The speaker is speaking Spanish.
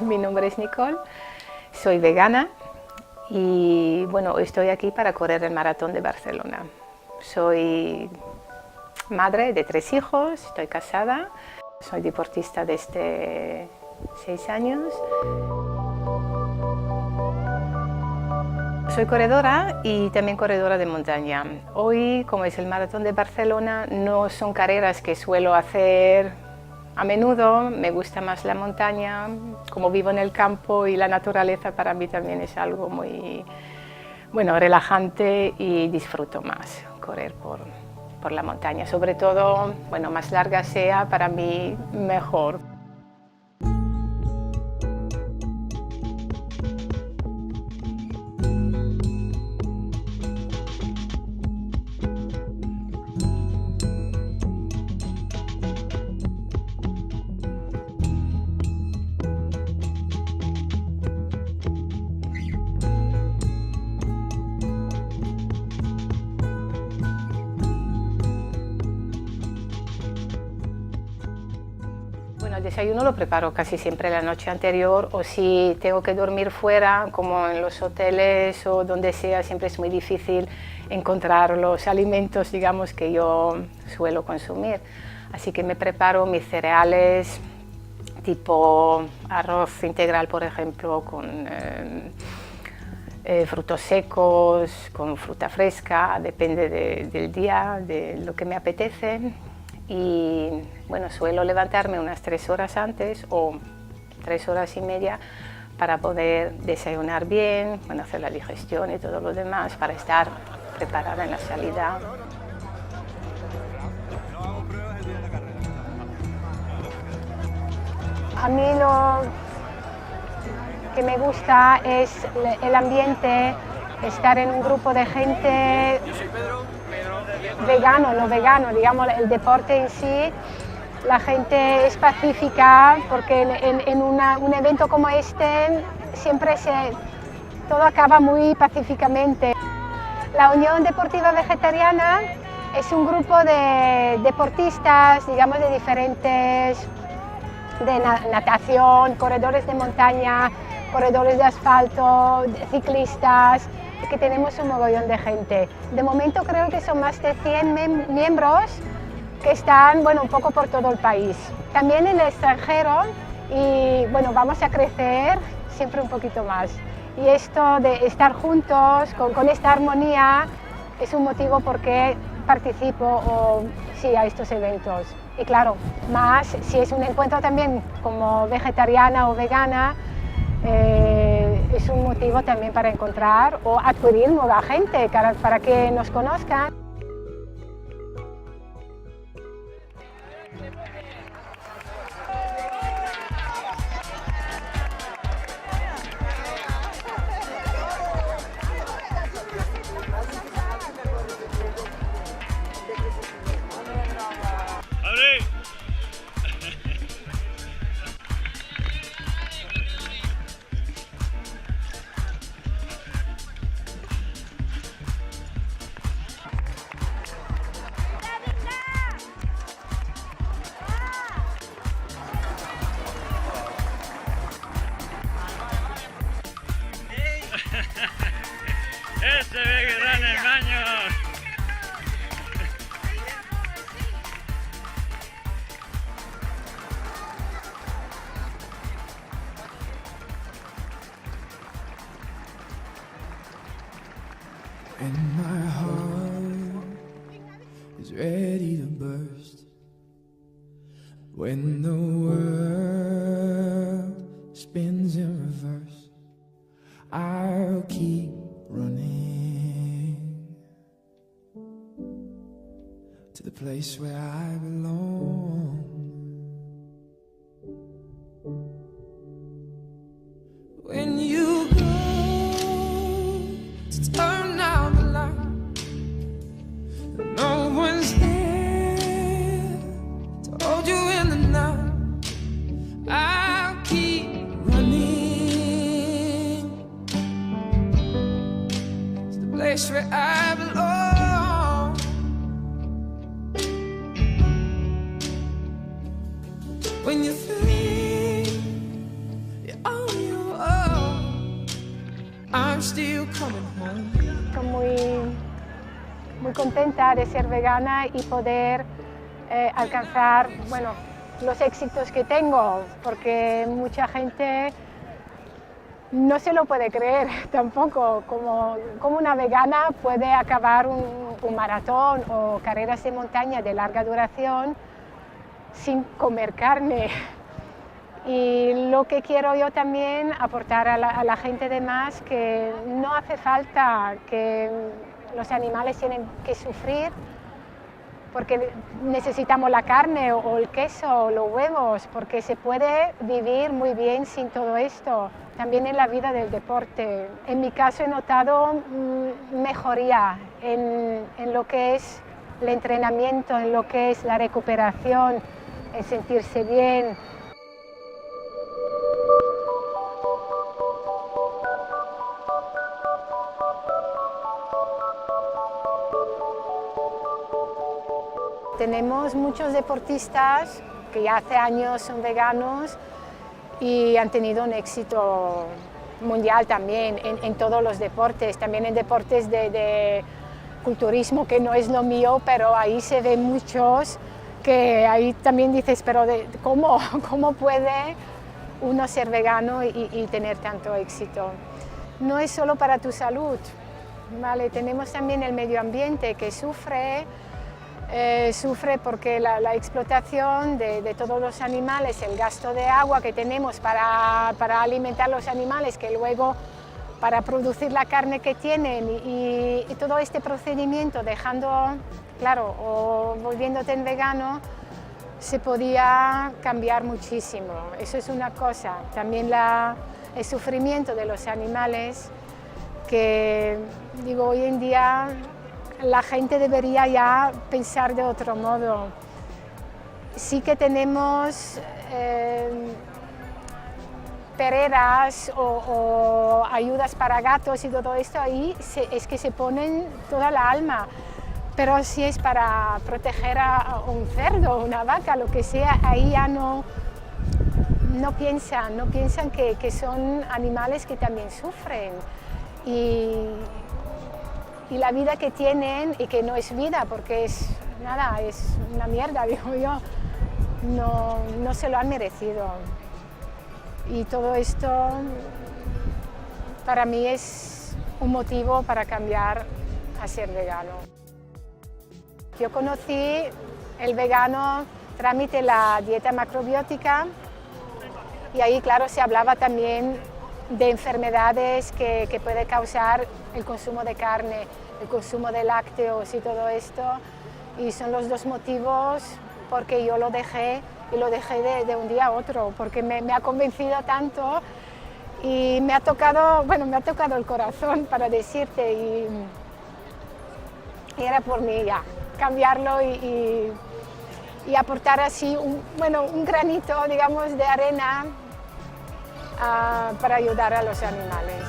Mi nombre es Nicole, soy vegana y bueno, estoy aquí para correr el Maratón de Barcelona. Soy madre de 3 hijos, estoy casada, soy deportista desde 6 años. Soy corredora y también corredora de montaña. Hoy, como es el Maratón de Barcelona, no son carreras que suelo hacer a menudo, me gusta más la montaña. Como vivo en el campo y la naturaleza para mí también es algo muy relajante y disfruto más correr por la montaña. Sobre todo, más larga sea, para mí mejor. El desayuno lo preparo casi siempre la noche anterior, o si tengo que dormir fuera, como en los hoteles o donde sea, siempre es muy difícil encontrar los alimentos, digamos, que yo suelo consumir. Así que me preparo mis cereales, tipo arroz integral, por ejemplo, con frutos secos, con fruta fresca, depende del día, de lo que me apetece. Y suelo levantarme unas 3 horas antes o 3 horas y media para poder desayunar bien, hacer la digestión y todo lo demás para estar preparada en la salida. A mí lo que me gusta es el ambiente, estar en un grupo de gente vegano, digamos, el deporte en sí. La gente es pacífica porque en un evento como este siempre todo acaba muy pacíficamente. La Unión Deportiva Vegetariana es un grupo de deportistas, digamos, de diferentes, de natación, corredores de montaña, corredores de asfalto, ciclistas, que tenemos un mogollón de gente. De momento creo que son más de 100 miembros que están un poco por todo el país. También en el extranjero y vamos a crecer siempre un poquito más. Y esto de estar juntos, con esta armonía, es un motivo por qué participo a estos eventos. Y claro, más si es un encuentro también como vegetariana o vegana, es un motivo también para encontrar o adquirir nueva gente, para que nos conozcan. ¡Ese ve que está en el baño! And my heart is ready to burst when the world spins in reverse. I'll keep running to the place where I belong. When you go to turn out the light, no one's there to hold you in the night. I'll keep running to the place where I belong. When you think you're I'm still coming home. Estoy muy contenta de ser vegana y poder alcanzar, bueno, los éxitos que tengo, porque mucha gente no se lo puede creer tampoco, como una vegana puede acabar un maratón o carreras de montaña de larga duración sin comer carne. Y lo que quiero yo también aportar a la gente de más, que no hace falta que los animales tienen que sufrir porque necesitamos la carne o el queso o los huevos, porque se puede vivir muy bien sin todo esto, también en la vida del deporte. En mi caso he notado mejoría en lo que es el entrenamiento, en lo que es la recuperación, en sentirse bien. Tenemos muchos deportistas que ya hace años son veganos y han tenido un éxito mundial también en todos los deportes, también en deportes de culturismo, que no es lo mío, pero ahí se ven muchos que ahí también dices, pero ¿cómo puede uno ser vegano y tener tanto éxito? No es solo para tu salud, ¿vale? Tenemos también el medio ambiente que sufre porque la explotación de todos los animales, el gasto de agua que tenemos para alimentar los animales, que luego para producir la carne que tienen y todo este procedimiento, dejando, claro, o volviéndote en vegano, se podía cambiar muchísimo. Eso es una cosa. También el sufrimiento de los animales, que digo, hoy en día la gente debería ya pensar de otro modo. Sí que tenemos pereras o ayudas para gatos y todo esto, ahí es que se ponen toda la alma. Pero si es para proteger a un cerdo, una vaca, lo que sea, ahí ya no piensan que son animales que también sufren. Y la vida que tienen, y que no es vida, porque es una mierda, digo yo, no se lo han merecido. Y todo esto para mí es un motivo para cambiar a ser vegano. Yo conocí el vegano trámite la dieta macrobiótica y ahí, claro, se hablaba también de enfermedades que puede causar el consumo de carne, el consumo de lácteos y todo esto, y son los dos motivos porque yo lo dejé, y lo dejé de un día a otro, porque me ha convencido tanto y me ha tocado el corazón, para decirte, y era por mí ya, cambiarlo y aportar así un granito, digamos, de arena para ayudar a los animales.